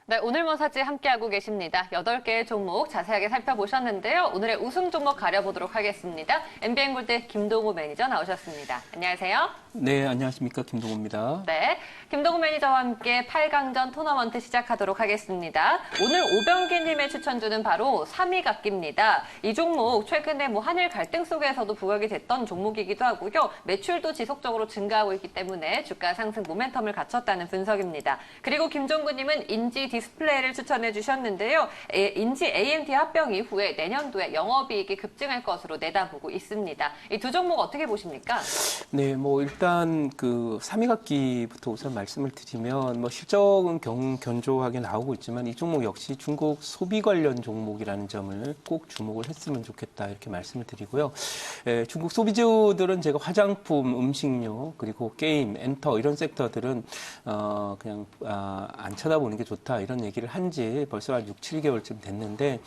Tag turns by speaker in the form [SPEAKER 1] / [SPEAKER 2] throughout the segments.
[SPEAKER 1] 네, 오늘 뭐사지 함께하고 계십니다. 8개의 종목 자세하게 살펴보셨는데요. 오늘의 우승 종목 가려보도록 하겠습니다. MBN골드 김동우 매니저 나오셨습니다. 안녕하세요.
[SPEAKER 2] 네, 안녕하십니까. 김동우입니다.
[SPEAKER 1] 네, 김동우 매니저와 함께 8강전 토너먼트 시작하도록 하겠습니다. 오늘 오병기님의 추천주는 바로 3위각기입니다. 이 종목 최근에 한일 갈등 속에서도 부각이 됐던 종목이기도 하고요. 매출도 지속적으로 증가하고 있기 때문에 주가 상승 모멘텀을 갖췄다는 분석입니다. 그리고 김종구님은 인지 디스플레이를 추천해 주셨는데요. 인지 AMD 합병 이후에 내년도에 영업이익이 급증할 것으로 내다보고 있습니다. 이 두 종목 어떻게 보십니까?
[SPEAKER 2] 네, 일단 그 3위각기부터 우선 말씀을 드리면 실적은 견조하게 나오고 있지만 이 종목 역시 중국 소비 관련 종목이라는 점을 꼭 주목을 했으면 좋겠다 이렇게 말씀을 드리고요. 중국 소비주들은 제가 화장품, 음식료, 그리고 게임, 엔터 이런 섹터들은 그냥 안 쳐다보는 게 좋다 이런 얘기를 한 지 벌써 한 6, 7개월쯤 됐는데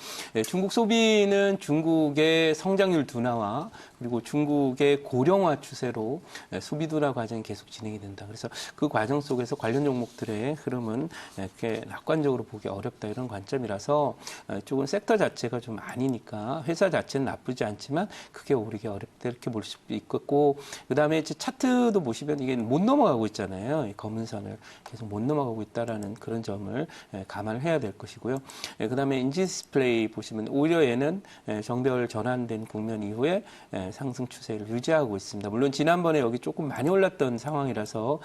[SPEAKER 2] 중국 소비는 중국의 성장률 둔화와 그리고 중국의 고령화 추세로 소비 둔화 과정이 계속 진행이 된다. 그래서 그 과정 속에서 관련 종목들의 흐름은 이렇게 낙관적으로 보기 어렵다 이런 관점이라서 조금 섹터 자체가 좀 아니니까 회사 자체는 나쁘지 않지만 크게 오르기 어렵다 이렇게 볼 수 있겠고 그다음에 이제 차트도 보시면 이게 못 넘어가고 있잖아요. 이 검은 선을 계속 못 넘어가고 있다라는 그런 점을 감안을 해야 될 것이고요. 그다음에 인지 디스플레이 보시면 오히려 얘는 정배열 전환된 국면 이후에 상승 추세를 유지하고 있습니다. 물론 지난번에 여기 조금 많이 올랐던 상황이라서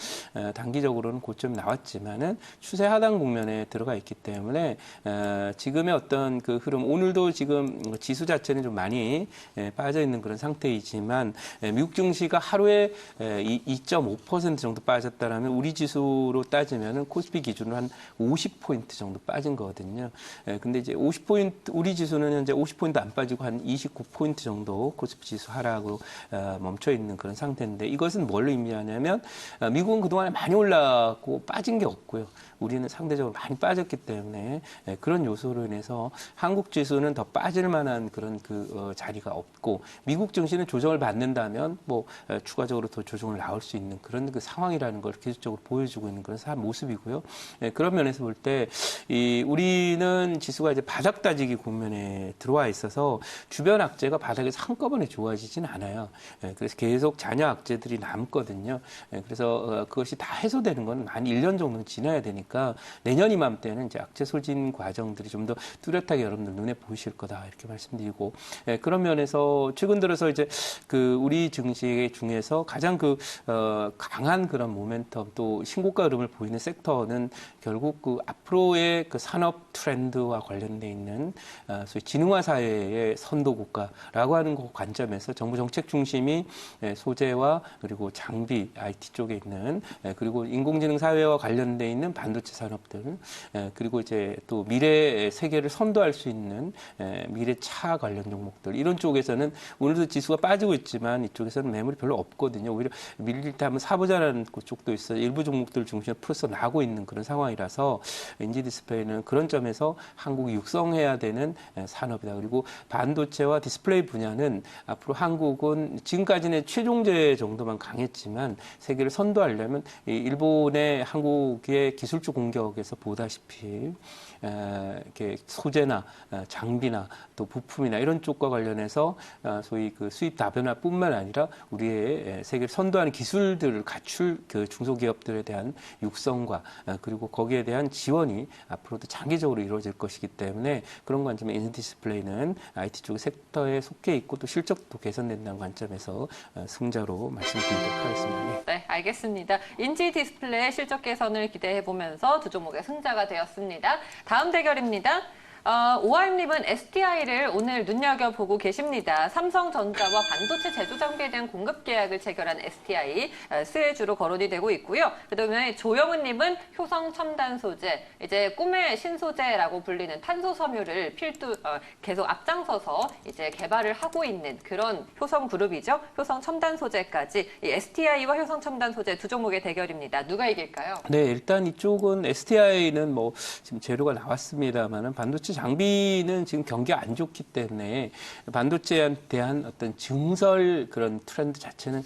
[SPEAKER 2] 단기적으로는 고점이 나왔지만은 추세 하단 국면에 들어가 있기 때문에 지금의 어떤 그 흐름 오늘도 지금 지수 자체는 좀 많이 빠져 있는 그런 상태이지만 미국 증시가 하루에 2.5% 정도 빠졌다라면 우리 지수로 따지면은 코스피 기준으로 한 50포인트 정도 빠진 거거든요. 근데 이제 50포인트 우리 지수는 현재 50포인트 안 빠지고 한 29포인트 정도 코스피 지수 하락으로 멈춰 있는 그런 상태인데 이것은 뭘 의미하냐면 미국은 그동안에 많이 올랐고 빠진 게 없고요. 우리는 상대적으로 많이 빠졌기 때문에 그런 요소로 인해서 한국 지수는 더 빠질 만한 그런 자리가 없고 미국 증시는 조정을 받는다면 추가적으로 더 조정을 나올 수 있는 그런 그 상황이라는 걸 계속적으로 보여주고 있는 그런 모습이고요. 그런 면에서 볼 때 우리는 지수가 이제 바닥 다지기 국면에 들어와 있어서 주변 악재가 바닥에서 한꺼번에 좋아지진 않아요. 그래서 계속 잔여 악재들이 남거든요. 그래서 그것이 다 해소되는 건 한 1년 정도 지나야 되니까 내년 이맘때는 이제 악재 소진 과정들이 좀 더 뚜렷하게 여러분들 눈에 보이실 거다 이렇게 말씀드리고 그런 면에서 최근 들어서 이제 우리 증시 중에서 가장 강한 그런 모멘텀 또 신고가 흐름을 보이는 섹터는 결국 앞으로의 산업 트렌드와 관련돼 있는 소위 지능화 사회의 선도 국가라고 하는 그 관점에서 정부 정책 중심이 소재와 그리고 장비 IT 쪽에 있는 그리고 인공지능 사회와 관련돼 있는 반도체 산업들 그리고 이제 또 미래 세계를 선도할 수 있는 미래 차 관련 종목들 이런 쪽에서는 오늘도 지수가 빠지고 있지만 이쪽에서는 매물이 별로 없거든요. 오히려 밀릴 때 한번 사보자라는 쪽도 있어요. 일부 종목들 중심으로 플러스 나고 있는 그런 상황이라서 인지 디스플레이는 그런 점에서 한국이 육성해야 되는 산업이다. 그리고 반도체와 디스플레이 분야는 앞으로 한국은 지금까지는 최종재 정도만 강했지만 세계를 선도하려면 일본의 한국의 기술주 공격에서 보다시피 이렇게 소재나 장비나 또 부품이나 이런 쪽과 관련해서 소위 수입 다변화뿐만 아니라 우리의 세계를 선도하는 기술들을 갖출 중소기업들에 대한 육성과 그리고 거기에 대한 지원이 앞으로도 장기적으로 이루어질 것이기 때문에 그런 관점에 인지 디스플레이는 IT 쪽 섹터에 속해 있고 또 실적도 개선된다는 관점에서 승자로 말씀드리도록 하겠습니다.
[SPEAKER 1] 네, 알겠습니다. 인지 디스플레이 실적 개선을 기대해 보면서 두 종목의 승자가 되었습니다. 다음 대결입니다. 오하임님은 STI를 오늘 눈여겨보고 계십니다. 삼성전자와 반도체 제조 장비에 대한 공급 계약을 체결한 STI 수혜주로 거론이 되고 있고요. 그다음에 조영은님은 효성 첨단 소재, 이제 꿈의 신소재라고 불리는 탄소 섬유를 계속 앞장서서 이제 개발을 하고 있는 그런 효성 그룹이죠. 효성 첨단 소재까지 이 STI와 효성 첨단 소재 두 종목의 대결입니다. 누가 이길까요?
[SPEAKER 2] 네, 일단 이쪽은 STI는 지금 재료가 나왔습니다만은 반도체 반도체 장비는 지금 경기가 안 좋기 때문에 반도체에 대한 어떤 증설 그런 트렌드 자체는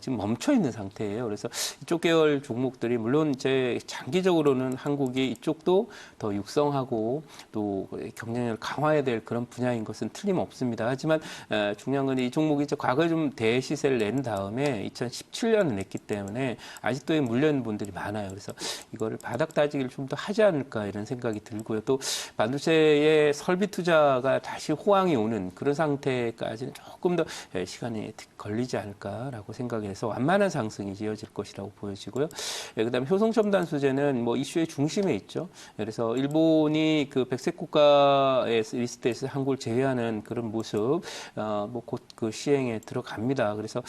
[SPEAKER 2] 지금 멈춰 있는 상태예요. 그래서 이쪽 계열 종목들이 물론 이제 장기적으로는 한국이 이쪽도 더 육성하고 또 경쟁력을 강화해야 될 그런 분야인 것은 틀림없습니다. 하지만 중요한 건 이 종목이 이제 과거에 좀 대시세를 낸 다음에 2017년에 냈기 때문에 아직도 물려 있는 분들이 많아요. 그래서 이거를 바닥 다지기를 좀 더 하지 않을까 이런 생각이 들고요. 또 반도체의 설비 투자가 다시 호황이 오는 그런 상태까지는 조금 더 시간이 걸리지 않을까라고 생각해서 완만한 상승이 이어질 것이라고 보여지고요. 그다음에 효성첨단 소재는 뭐 이슈의 중심에 있죠. 그래서 일본이 그 백색 국가의 리스트에서 한국을 제외하는 그런 모습, 뭐 곧 그 시행에 들어갑니다. 그래서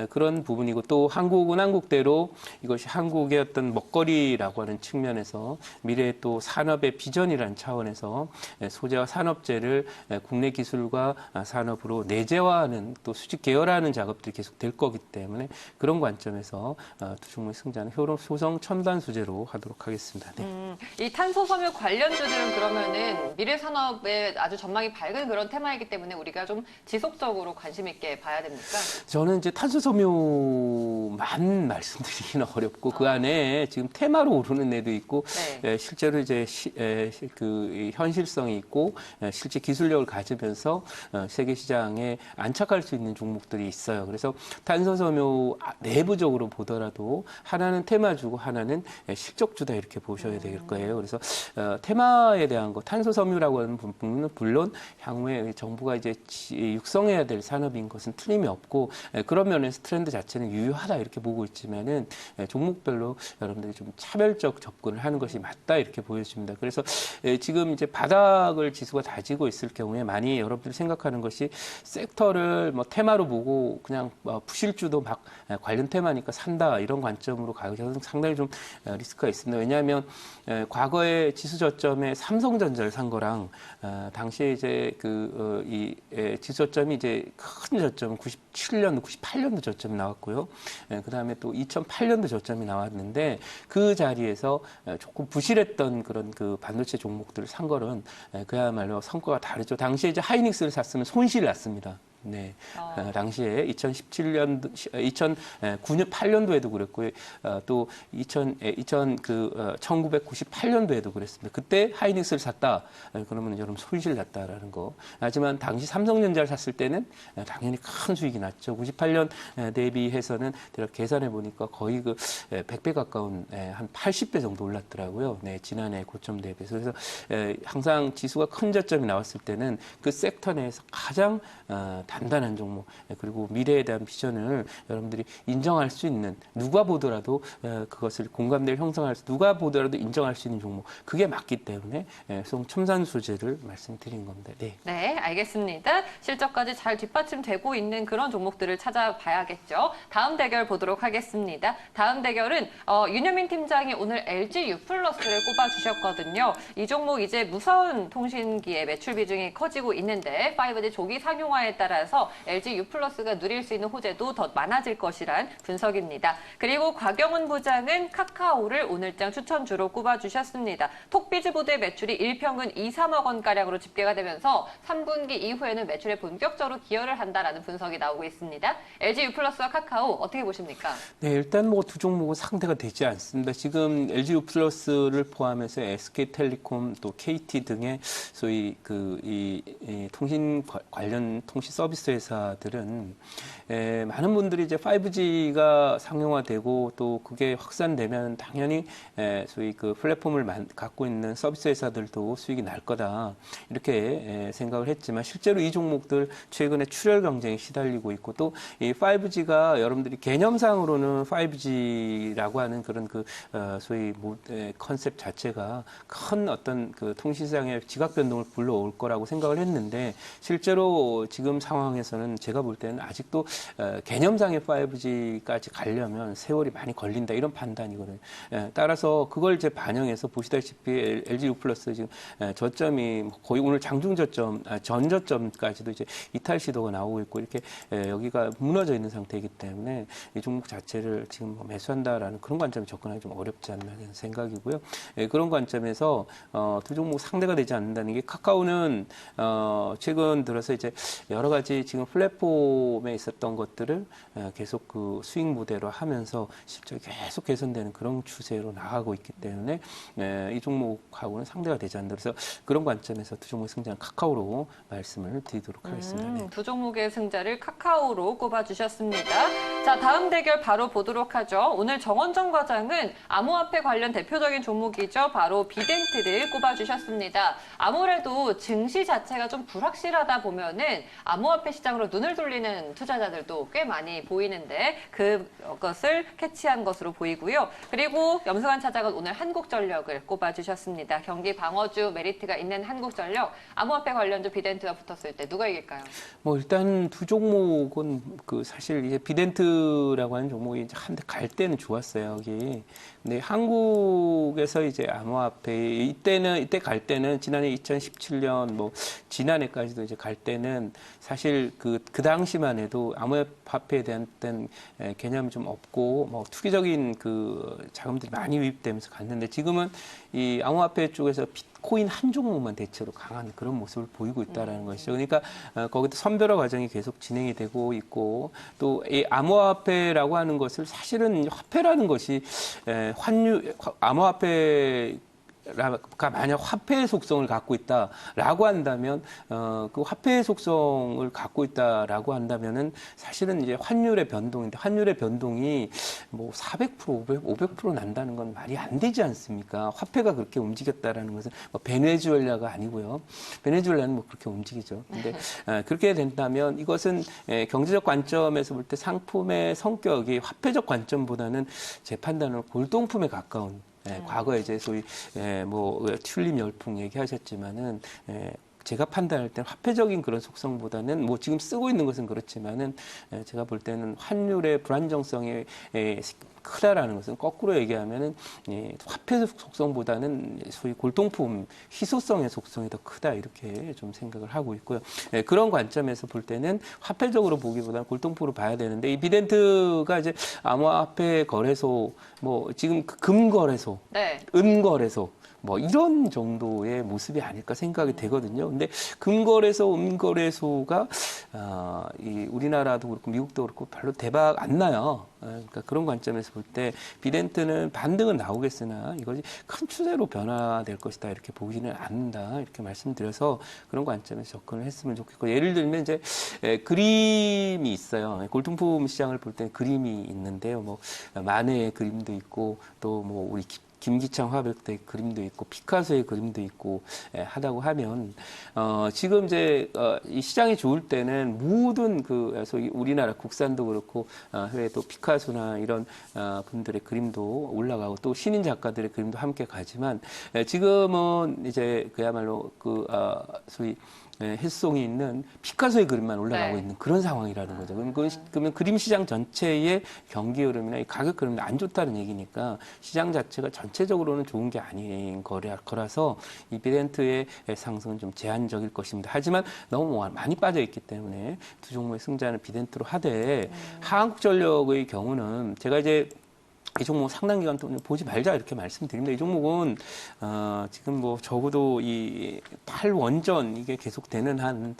[SPEAKER 2] 그런 부분이고 또 한국은 한국대로 이것이 한국의 어떤 먹거리라고 하는 측면에서 미래의 또 산업의 비전이라는 차원에서 소재와 산업재를 국내 기술과 산업으로 내재화하는 또 수직 계열화하는 작업들이 계속 될 거기 때문에 그런 관점에서 두 종목의 승자는 효성 첨단 소재로 하도록 하겠습니다. 네.
[SPEAKER 1] 이 탄소 섬유 관련주들은 그러면은 미래 산업에 아주 전망이 밝은 그런 테마이기 때문에 우리가 좀 지속적으로 관심 있게 봐야 됩니까? 저는
[SPEAKER 2] 이제 탄소 섬유만 말씀드리기는 어렵고 그 안에 지금 테마로 오르는 애도 있고
[SPEAKER 1] 네.
[SPEAKER 2] 실제로 이제 그 현실성이 있고 실제 기술력을 가지면서 세계 시장에 안착할 수 있는 종목들이 있어요. 그래서 탄소 섬유 내부적으로 보더라도 하나는 테마주고 하나는 실적주다 이렇게 보셔야 될 거예요. 그래서 테마에 대한 거 탄소 섬유라고 하는 부분은 물론 향후에 정부가 이제 육성해야 될 산업인 것은 틀림이 없고 그런 면에서 트렌드 자체는 유효하다 이렇게 보고 있지만은 종목별로 여러분들이 좀 차별적 접근을 하는 것이 맞다 이렇게 보여집니다. 그래서 지금 이제 바닥을 지수가 다지고 있을 경우에 많이 여러분들이 생각하는 것이 섹터를 뭐 테마로 보고 그냥 부실주도 막 관련 테마니까 산다 이런 관점으로 가셔서 상당히 좀 리스크가 있습니다. 왜냐하면 과거에 지수 저점에 삼성전자를 산 거랑 당시에 이제 이 지수 저점이 이제 큰 저점은 97년도, 98년도 저점이 나왔고요. 그 다음에 또 2008년도 저점이 나왔는데 그 자리에서 조금 부실했던 그런 그 반도체 종목들을 산 거는 그야말로 성과가 다르죠. 당시에 이제 하이닉스를 샀으면 손실이 났습니다. 네. 당시에 2017년도, 2009년, 8년도에도 그랬고요. 또 1998년도에도 그랬습니다. 그때 하이닉스를 샀다. 그러면 여러분 손실 났다라는 거. 하지만 당시 삼성전자를 샀을 때는 당연히 큰 수익이 났죠. 98년 대비해서는 제가 계산해 보니까 거의 그 100배 가까운 한 80배 정도 올랐더라고요. 네. 지난해 고점 대비해서. 그래서 항상 지수가 큰 저점이 나왔을 때는 그 섹터 내에서 가장 단단한 종목 그리고 미래에 대한 비전을 여러분들이 인정할 수 있는 누가 보더라도 그것을 공감대를 형성할 수 누가 보더라도 인정할 수 있는 종목 그게 맞기 때문에 첨단 소재를 말씀드린 겁니다. 네.
[SPEAKER 1] 네, 알겠습니다. 실적까지 잘 뒷받침되고 있는 그런 종목들을 찾아봐야겠죠. 다음 대결 보도록 하겠습니다. 다음 대결은 윤여민 팀장이 오늘 LG U+를 꼽아주셨거든요. 이 종목 이제 무선 통신기의 매출 비중이 커지고 있는데 5G 조기 상용화에 따라서 LG U+가 누릴 수 있는 호재도 더 많아질 것이란 분석입니다. 그리고 곽영은 부장은 카카오를 오늘장 추천주로 꼽아주셨습니다. 톡비즈보드의 매출이 일평균 2, 3억 원가량으로 집계가 되면서 3분기 이후에는 매출에 본격적으로 기여를 한다라는 분석이 나오고 있습니다. LG U+와 카카오 어떻게 보십니까?
[SPEAKER 2] 네, 일단 뭐 두 종목은 상대가 되지 않습니다. 지금 LG U+를 포함해서 SK텔레콤 또 KT 등의 소위 이 통신 관련 통신 서비스 회사들은 많은 분들이 이제 5G가 상용화되고 또 그게 확산되면 당연히 소위 그 플랫폼을 갖고 있는 서비스 회사들도 수익이 날 거다 이렇게 생각을 했지만 실제로 이 종목들 최근에 출혈 경쟁에 시달리고 있고 또 이 5G가 여러분들이 개념상으로는 5G라고 하는 그런 그 소위 컨셉 자체가 큰 어떤 그 통신시장의 지각 변동을 불러올 거라고 생각을 했는데 실제로 지금 상황 상황에서는 제가 볼 때는 아직도 개념상의 5G까지 가려면 세월이 많이 걸린다 이런 판단이거든요. 따라서 그걸 이제 반영해서 보시다시피 LG U+ 지금 저점이 거의 오늘 장중 저점, 전 저점까지도 이제 이탈 시도가 나오고 있고 이렇게 여기가 무너져 있는 상태이기 때문에 이 종목 자체를 지금 뭐 매수한다라는 그런 관점에 접근하기 좀 어렵지 않나 하는 생각이고요. 그런 관점에서 두 종목 상대가 되지 않는다는 게 카카오는 최근 들어서 이제 여러 가지 지금 플랫폼에 있었던 것들을 계속 그 수익 모델로 하면서 실적이 계속 개선되는 그런 추세로 나가고 있기 때문에 이 종목하고는 상대가 되지 않는다. 그래서 그런 관점에서 두 종목의 승자는 카카오로 말씀을 드리도록 하겠습니다. 네.
[SPEAKER 1] 두 종목의 승자를 카카오로 꼽아주셨습니다. 자, 다음 대결 바로 보도록 하죠. 오늘 정원정 과장은 암호화폐 관련 대표적인 종목이죠. 바로 비덴트를 꼽아주셨습니다. 아무래도 증시 자체가 좀 불확실하다 보면은 암호화폐 시장으로 눈을 돌리는 투자자들도 꽤 많이 보이는데 그것을 캐치한 것으로 보이고요. 그리고 염승환 차장은 오늘 한국전력을 꼽아주셨습니다. 경기 방어주 메리트가 있는 한국전력, 암호화폐 관련주 비덴트가 붙었을 때 누가 이길까요?
[SPEAKER 2] 뭐 일단 두 종목은 그 사실 이제 비덴트라고 하는 종목이 이제 한데 갈 때는 좋았어요, 여기. 근데 한국에서 이제 암호화폐 이때 갈 때는 지난해 2017년 뭐 지난해까지도 이제 갈 때는 사실 그 당시만 해도 암호화폐에 대한 개념이 좀 없고 뭐 투기적인 그 자금들이 많이 유입되면서 갔는데 지금은 이 암호화폐 쪽에서 비트코인 한 종목만 대체로 강한 그런 모습을 보이고 있다라는 것이죠. 그러니까 거기도 선별화 과정이 계속 진행이 되고 있고 또 이 암호화폐라고 하는 것을 사실은 화폐라는 것이 암호화폐가 만약 화폐의 속성을 갖고 있다라고 한다면 그 화폐의 속성을 갖고 있다라고 한다면은 사실은 이제 환율의 변동인데 환율의 변동이 뭐 400%, 500% 난다는 건 말이 안 되지 않습니까? 화폐가 그렇게 움직였다라는 것은 뭐 베네수엘라가 아니고요. 베네수엘라는 뭐 그렇게 움직이죠. 근데 그렇게 된다면 이것은 경제적 관점에서 볼 때 상품의 성격이 화폐적 관점보다는 제 판단으로 골동품에 가까운 과거에 이제 소위 뭐 튤립 열풍 얘기하셨지만은 제가 판단할 때는 화폐적인 그런 속성보다는 뭐 지금 쓰고 있는 것은 그렇지만은 제가 볼 때는 환율의 불안정성이 크다라는 것은 거꾸로 얘기하면은 화폐 속성보다는 소위 골동품 희소성의 속성이 더 크다 이렇게 좀 생각을 하고 있고요. 그런 관점에서 볼 때는 화폐적으로 보기보다는 골동품으로 봐야 되는데 이 비덴트가 이제 암호화폐 거래소 뭐 지금 금 거래소, 은 거래소 뭐 이런 정도의 모습이 아닐까 생각이 되거든요. 근데 금거래소, 은거래소가 이 우리나라도 그렇고 미국도 그렇고 별로 대박 안 나요. 그러니까 그런 관점에서 볼 때 비덴트는 반등은 나오겠으나 이것이 큰 추세로 변화될 것이다 이렇게 보지는 않는다 이렇게 말씀드려서 그런 관점에서 접근을 했으면 좋겠고 예를 들면 이제 그림이 있어요. 골동품 시장을 볼 때는 그림이 있는데요. 뭐 마네의 그림도 있고 또 뭐 우리 김기창 화백대의 그림도 있고 피카소의 그림도 있고 하다고 하면 지금 이제 이 시장이 좋을 때는 모든 그 소위 우리나라 국산도 그렇고 해외도 피카소나 이런 분들의 그림도 올라가고 또 신인 작가들의 그림도 함께 가지만 지금은 이제 그야말로 그 소위 햇송이 있는 피카소의 그림만 올라가고 있는 그런 상황이라는 거죠. 그러면 그림 시장 전체의 경기 흐름이나 이 가격 흐름이 안 좋다는 얘기니까 시장 자체가 전체적으로는 좋은 게 아닌 거라서 이 비덴트의 상승은 좀 제한적일 것입니다. 하지만 너무 많이 빠져 있기 때문에 두 종목의 승자는 비덴트로 하되 한국전력의 경우는 제가 이제 이 종목 상당 기간 동안 보지 말자 이렇게 말씀드립니다. 이 종목은 지금 뭐 적어도 이 탈원전 이게 계속되는 한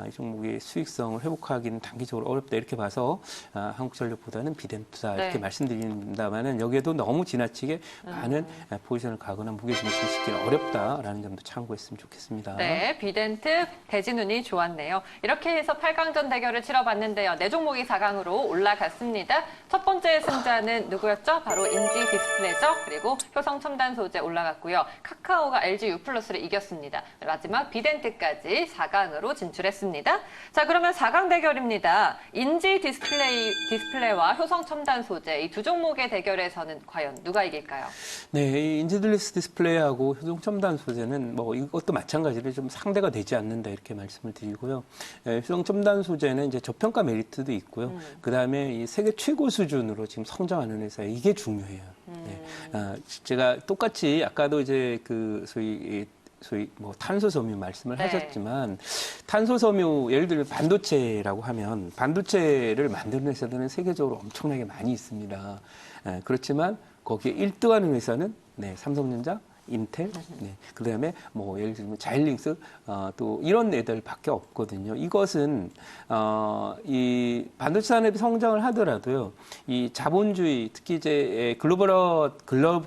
[SPEAKER 2] 이 종목의 수익성을 회복하기는 단기적으로 어렵다 이렇게 봐서 한국전력보다는 비덴트다 이렇게 말씀드립니다만은 여기에도 너무 지나치게 많은 포지션을 가거나 무게중심을 시키기는 어렵다라는 점도 참고했으면 좋겠습니다.
[SPEAKER 1] 네, 비덴트 대진운이 좋았네요. 이렇게 해서 8강전 대결을 치러봤는데요. 네 종목이 4강으로 올라갔습니다. 첫 번째 승자는 누구였죠? 보셨죠? 바로 인지 디스플레이죠. 그리고 효성 첨단 소재 올라갔고요. 카카오가 LG U+를 이겼습니다. 마지막 비덴트까지 4강으로 진출했습니다. 자, 그러면 4강 대결입니다. 인지 디스플레이와 효성 첨단 소재 이 두 종목의 대결에서는 과연 누가 이길까요?
[SPEAKER 2] 네, 이 인지글래스 디스플레이하고 효성 첨단 소재는 뭐 이것도 마찬가지로 좀 상대가 되지 않는다 이렇게 말씀을 드리고요. 효성 첨단 소재는 이제 저평가 메리트도 있고요. 그다음에 이 세계 최고 수준으로 지금 성장하는 회사에 이게 중요해요. 네. 제가 똑같이 아까도 이제 그 소위 뭐 탄소 섬유 말씀을
[SPEAKER 1] 네.
[SPEAKER 2] 하셨지만 탄소 섬유 예를 들면 반도체라고 하면 반도체를 만드는 회사들은 세계적으로 엄청나게 많이 있습니다. 그렇지만 거기에 1등하는 회사는 네, 삼성전자, 인텔, 네. 그다음에 뭐 예를 들면 자일링스 또 이런 애들밖에 없거든요. 이것은 이 반도체 산업이 성장을 하더라도요. 이 자본주의 특히 이제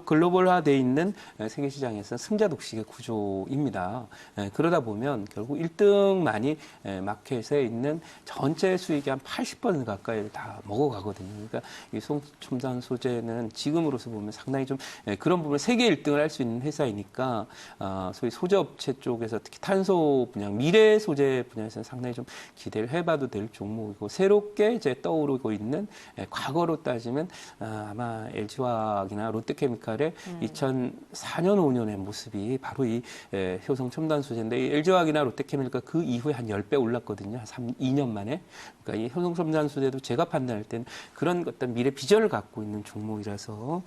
[SPEAKER 2] 글로벌화돼 있는 세계 시장에서 승자 독식의 구조입니다. 그러다 보면 결국 1등만이 마켓에 있는 전체 수익의 한 80% 가까이를 다 먹어가거든요. 그러니까 이 첨단 소재는 지금으로서 보면 상당히 좀 그런 부분 세계 1등을 할 수 있는 회사이니까 소위 소재 업체 쪽에서 특히 탄소 분야, 미래 소재 분야에서는 상당히 좀 기대를 해봐도 될 종목이고 새롭게 이제 떠오르고 있는 과거로 따지면 아마 LG화학이나 롯데케미칼의 2004년, 5년의 모습이 바로 이 효성 첨단 소재인데 이 LG화학이나 롯데케미칼 그 이후에 한 10배 올랐거든요. 한 2년 만에. 그러니까 이 효성 첨단 소재도 제가 판단할 때는 그런 어떤 미래 비전을 갖고 있는 종목이라서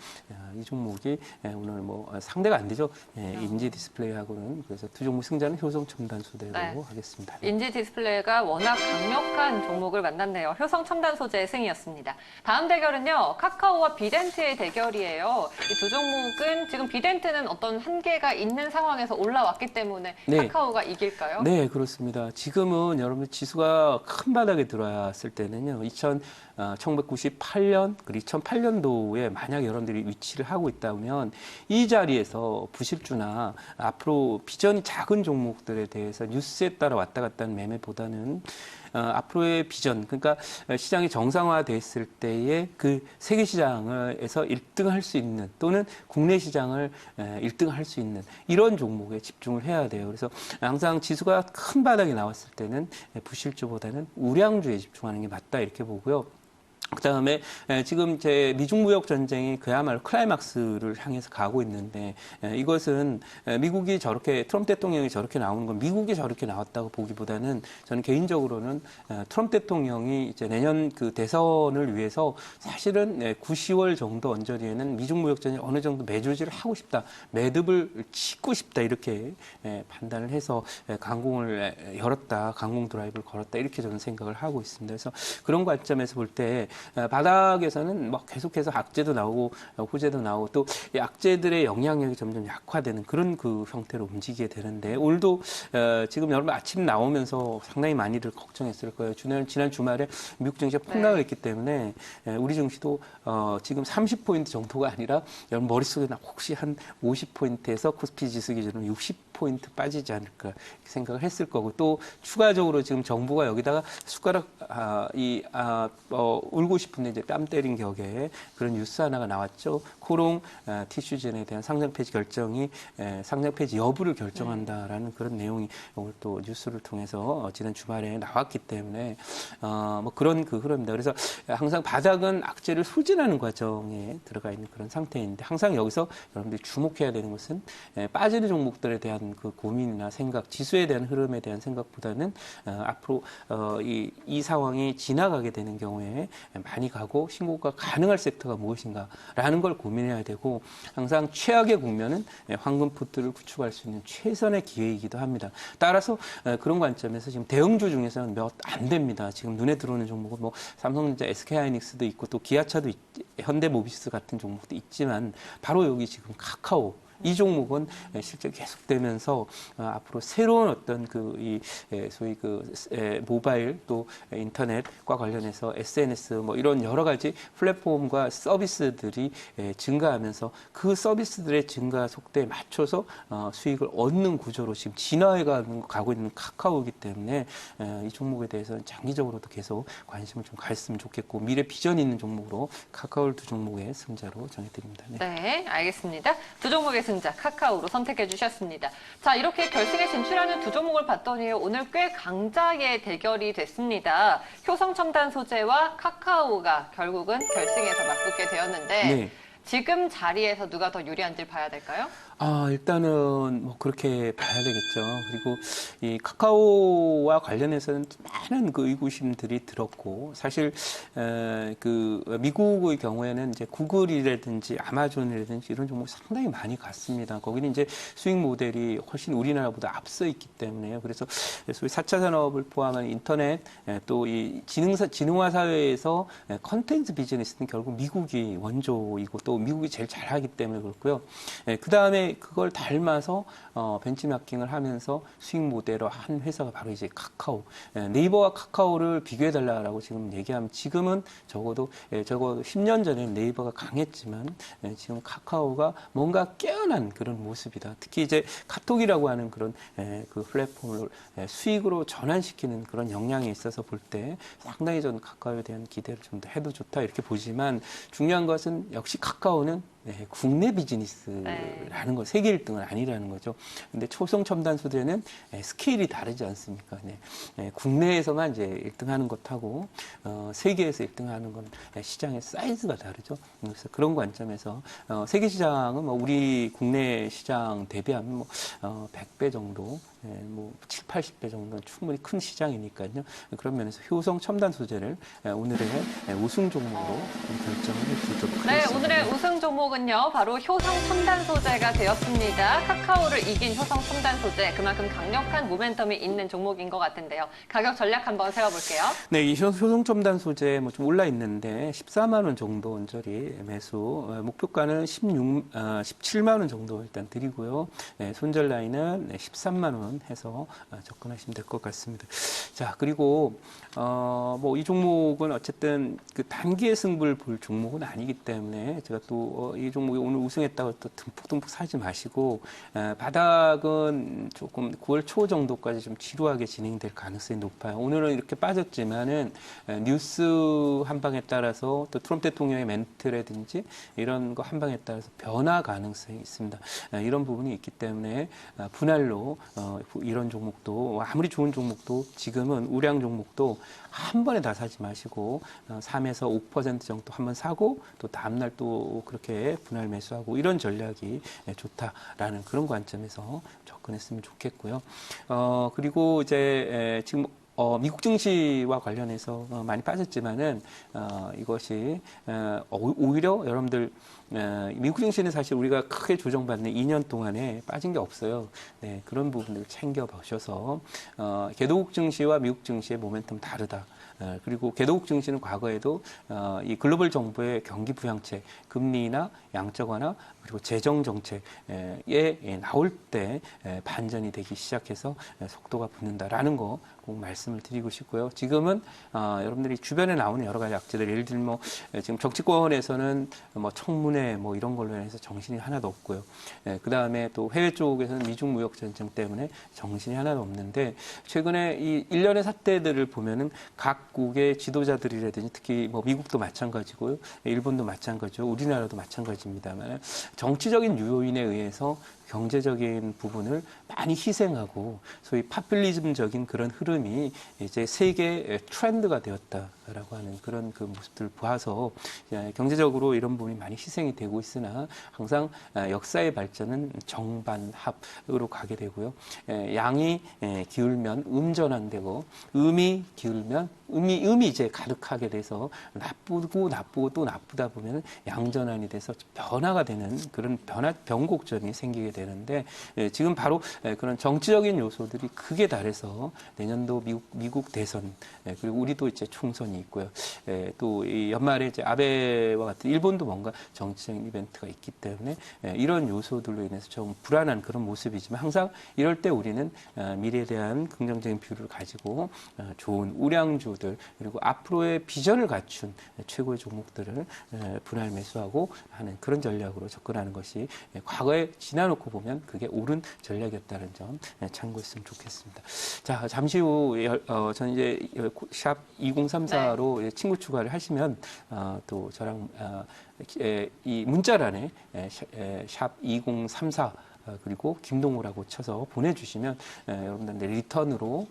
[SPEAKER 2] 이 종목이 오늘 뭐 상대가 안 되죠. 인지 디스플레이하고는. 그래서 두 종목 승자는 효성 첨단 소재로 하겠습니다.
[SPEAKER 1] 인지 디스플레이가 워낙 강력한 종목을 만났네요. 효성 첨단 소재의 승이었습니다. 다음 대결은요. 카카오와 비덴트의 대결이에요. 이 두 종목은 지금 비덴트는 어떤 한계가 있는 상황에서 올라왔기 때문에 카카오가 이길까요?
[SPEAKER 2] 네, 그렇습니다. 지금은 여러분 지수가 큰 바닥에 들어왔을 때는요. 1998년 그리고 2008년도에 만약 여러분들이 위치를 하고 있다면 이 자리에서 부실주나 앞으로 비전이 작은 종목들에 대해서 뉴스에 따라 왔다 갔다 하는 매매보다는 앞으로의 비전, 그러니까 시장이 정상화됐을 때의 그 세계 시장에서 1등 할 수 있는 또는 국내 시장을 1등 할 수 있는 이런 종목에 집중을 해야 돼요. 그래서 항상 지수가 큰 바닥이 나왔을 때는 부실주보다는 우량주에 집중하는 게 맞다 이렇게 보고요. 그다음에 지금 이제 미중 무역 전쟁이 그야말로 클라이막스를 향해서 가고 있는데 이것은 미국이 저렇게 트럼프 대통령이 저렇게 나오는 건 미국이 저렇게 나왔다고 보기보다는 저는 개인적으로는 트럼프 대통령이 이제 내년 그 대선을 위해서 사실은 9, 10월 정도 언저리에는 미중 무역 전쟁 어느 정도 매조지를 하고 싶다, 매듭을 짓고 싶다 이렇게 판단을 해서 강공을 열었다, 강공 드라이브를 걸었다 이렇게 저는 생각을 하고 있습니다. 그래서 그런 관점에서 볼 때 바닥에서는 뭐 계속해서 악재도 나오고 호재도 나오고 또 이 악재들의 영향력이 점점 약화되는 그런 그 형태로 움직이게 되는데 오늘도 지금 여러분 아침 나오면서 상당히 많이들 걱정했을 거예요. 지난 주말에 미국 증시가 폭락을 했기 때문에 우리 증시도 지금 30포인트 정도가 아니라 여러분 머릿속에 혹시 한 50포인트에서 코스피 지수 기준으로 60포인트 빠지지 않을까 생각을 했을 거고 또 추가적으로 지금 정부가 여기다가 숟가락 울고 싶은데 이제 뺨 때린 격에 그런 뉴스 하나가 나왔죠. 코롱 티슈젠에 대한 상장 폐지 결정이 상장 폐지 여부를 결정한다라는 그런 내용이 오늘 또 뉴스를 통해서 지난 주말에 나왔기 때문에 뭐 그런 그 흐름입니다. 그래서 항상 바닥은 악재를 소진하는 과정에 들어가 있는 그런 상태인데 항상 여기서 여러분들이 주목해야 되는 것은 빠지는 종목들에 대한 그 고민이나 생각, 지수에 대한 흐름에 대한 생각보다는 앞으로 이 상황이 지나가게 되는 경우에 많이 가고 신고가 가능할 섹터가 무엇인가라는 걸 고민해야 되고 항상 최악의 국면은 황금 푸트를 구축할 수 있는 최선의 기회이기도 합니다. 따라서 그런 관점에서 지금 대형주 중에서는 몇 안 됩니다. 지금 눈에 들어오는 종목은 뭐 삼성전자, SK하이닉스도 있고 또 기아차도 현대모비스 같은 종목도 있지만 바로 여기 지금 카카오 이 종목은 실제 계속되면서 앞으로 새로운 어떤 소위 모바일 또 인터넷과 관련해서 SNS 뭐 이런 여러 가지 플랫폼과 서비스들이 증가하면서 그 서비스들의 증가 속도에 맞춰서 수익을 얻는 구조로 지금 진화해 가고 있는 카카오이기 때문에 이 종목에 대해서는 장기적으로도 계속 관심을 좀 가졌으면 좋겠고 미래 비전이 있는 종목으로 카카오를 두 종목의 승자로 정해드립니다.
[SPEAKER 1] 네, 알겠습니다. 두 종목의 승자 카카오로 선택해 주셨습니다. 자, 이렇게 결승에 진출하는 두 종목을 봤더니 오늘 꽤 강자의 대결이 됐습니다. 효성첨단 소재와 카카오가 결국은 결승에서 맞붙게 되었는데
[SPEAKER 2] 네.
[SPEAKER 1] 지금 자리에서 누가 더 유리한지 봐야 될까요?
[SPEAKER 2] 일단은 뭐 그렇게 봐야 되겠죠. 그리고 이 카카오와 관련해서는 많은 그 의구심들이 들었고 사실 미국의 경우에는 이제 구글이라든지 아마존이라든지 이런 종목 상당히 많이 갔습니다. 거기는 이제 수익 모델이 훨씬 우리나라보다 앞서 있기 때문에요. 그래서 소위 4차 산업을 포함한 인터넷 또 이 진흥화 사회에서 컨텐츠 비즈니스는 결국 미국이 원조이고 또 미국이 제일 잘하기 때문에 그렇고요. 그 다음에 그걸 닮아서 벤치마킹을 하면서 수익 모델로 한 회사가 바로 이제 카카오. 네이버와 카카오를 비교해달라고 지금 얘기하면 지금은 적어도 10년 전에는 네이버가 강했지만 지금 카카오가 뭔가 깨어난 그런 모습이다. 특히 이제 카톡이라고 하는 그런 그 플랫폼을 수익으로 전환시키는 그런 역량이 있어서 볼 때 상당히 저는 카카오에 대한 기대를 좀 더 해도 좋다 이렇게 보지만 중요한 것은 역시 카카오는 국내 비즈니스라는 거, 세계 1등은 아니라는 거죠. 근데 초성 첨단 소재는 스케일이 다르지 않습니까? 국내에서만 이제 1등 하는 것하고, 세계에서 1등 하는 건 시장의 사이즈가 다르죠. 그래서 그런 관점에서, 세계 시장은 뭐 우리 국내 시장 대비하면 뭐, 100배 정도, 뭐 7, 80배 정도는 충분히 큰 시장이니까요. 그런 면에서 효성 첨단 소재를 오늘의 우승 종목으로 결정을 해주도록 하겠습니다.
[SPEAKER 1] 네, 오늘의 우승 종목은요, 바로 효성 첨단 소재가 되었습니다. 카카오를 이긴 효성 첨단 소재, 그만큼 강력한 모멘텀이 있는 종목인 것 같은데요. 가격 전략 한번 세워볼게요.
[SPEAKER 2] 네, 이 효성 첨단 소재 뭐 좀 올라 있는데 14만 원 정도 언저리 매수, 목표가는 17만 원 정도 일단 드리고요. 손절 라인은 13만 원 해서 접근하시면 될 것 같습니다. 자, 그리고 뭐 이 종목은 어쨌든 그 단기의 승부를 볼 종목은 아니기 때문에 제가 또 이 종목이 오늘 우승했다고 또 듬뿍듬뿍 사지 마시고 바닥은 조금 9월 초 정도까지 좀 지루하게 진행될 가능성이 높아요. 오늘은 이렇게 빠졌지만은 뉴스 한 방에 따라서 또 트럼프 대통령의 멘트라든지 이런 거 한 방에 따라서 변화 가능성이 있습니다. 이런 부분이 있기 때문에 분할로 이런 종목도 아무리 좋은 종목도 지금은 우량 종목도 한 번에 다 사지 마시고 3에서 5% 정도 한번 사고 또 다음날 또 그렇게 분할 매수하고 이런 전략이 좋다라는 그런 관점에서 접근했으면 좋겠고요. 그리고 이제 지금 미국 증시와 관련해서 많이 빠졌지만은 이것이 오히려 여러분들 미국 증시는 사실 우리가 크게 조정받는 2년 동안에 빠진 게 없어요. 네, 그런 부분들을 챙겨보셔서 개도국 증시와 미국 증시의 모멘텀 다르다. 그리고 개도국 증시는 과거에도 이 글로벌 정부의 경기 부양책, 금리나 양적 완화 그리고 재정 정책에 나올 때 반전이 되기 시작해서 속도가 붙는다라는 거 꼭 말씀을 드리고 싶고요. 지금은 여러분들이 주변에 나오는 여러 가지 악재들, 예를 들면 뭐 지금 정치권에서는 뭐 청문회 뭐 이런 걸로 해서 정신이 하나도 없고요. 그 다음에 또 해외 쪽에서는 미중 무역 전쟁 때문에 정신이 하나도 없는데 최근에 이 일련의 사태들을 보면은 각국의 지도자들이라든지 특히 뭐 미국도 마찬가지고요, 일본도 마찬가지고 우리나라도 마찬가지입니다만 정치적인 요인에 의해서 경제적인 부분을 많이 희생하고 소위 파퓰리즘적인 그런 흐름이 이제 세계 트렌드가 되었다라고 하는 그런 그 모습들을 봐서 경제적으로 이런 부분이 많이 희생이 되고 있으나 항상 역사의 발전은 정반합으로 가게 되고요. 양이 기울면 음전환되고 음이 기울면 음이 이제 가득하게 돼서 나쁘고 또 나쁘다 보면 양전환이 돼서 변화가 되는 그런 변곡점이 생기게 되는데 지금 바로 그런 정치적인 요소들이 극에 달해서 내년도 미국 대선 그리고 우리도 이제 총선이 있고요. 또 이 연말에 이제 아베와 같은 일본도 뭔가 정치적인 이벤트가 있기 때문에 이런 요소들로 인해서 좀 불안한 그런 모습이지만 항상 이럴 때 우리는 미래에 대한 긍정적인 뷰를 가지고 좋은 우량주들 그리고 앞으로의 비전을 갖춘 최고의 종목들을 분할 매수하고 하는 그런 전략으로 접근하는 것이 과거에 지나놓고 보면 그게 옳은 전략이었다는 점 참고했으면 좋겠습니다. 자, 잠시 후 저는 이제 샵 2034로 친구 추가를 하시면 또 저랑 이 문자란에 샵 2034 그리고 김동우라고 쳐서 보내주시면 여러분들 리턴으로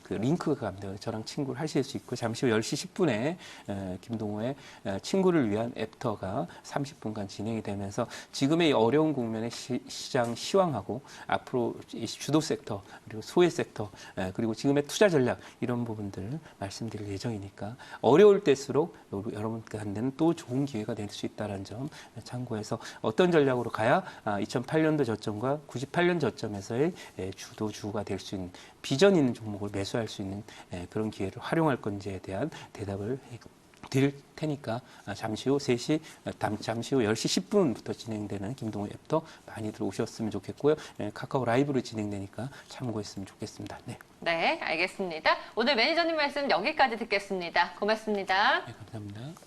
[SPEAKER 2] 그 링크가 갑니다. 저랑 친구를 하실 수 있고 잠시 후 10시 10분에 김동호의 친구를 위한 애프터가 30분간 진행이 되면서 지금의 이 어려운 국면의 시장 시황하고 앞으로 이 주도 섹터 그리고 소외 섹터 그리고 지금의 투자 전략 이런 부분들을 말씀드릴 예정이니까 어려울 때일수록 여러분한테는 또 좋은 기회가 될 수 있다는 점 참고해서 어떤 전략으로 가야 2008년도 저점과 98년 저점에서의 주도주가 될 수 있는 비전 있는 종목을 매수할 수 있는 그런 기회를 활용할 건지에 대한 대답을 드릴 테니까 잠시 후 10시 10분부터 진행되는 김동호 앱도 많이들 오셨으면 좋겠고요. 카카오 라이브로 진행되니까 참고했으면 좋겠습니다. 네.
[SPEAKER 1] 네, 알겠습니다. 오늘 매니저님 말씀 여기까지 듣겠습니다. 고맙습니다.
[SPEAKER 2] 네, 감사합니다.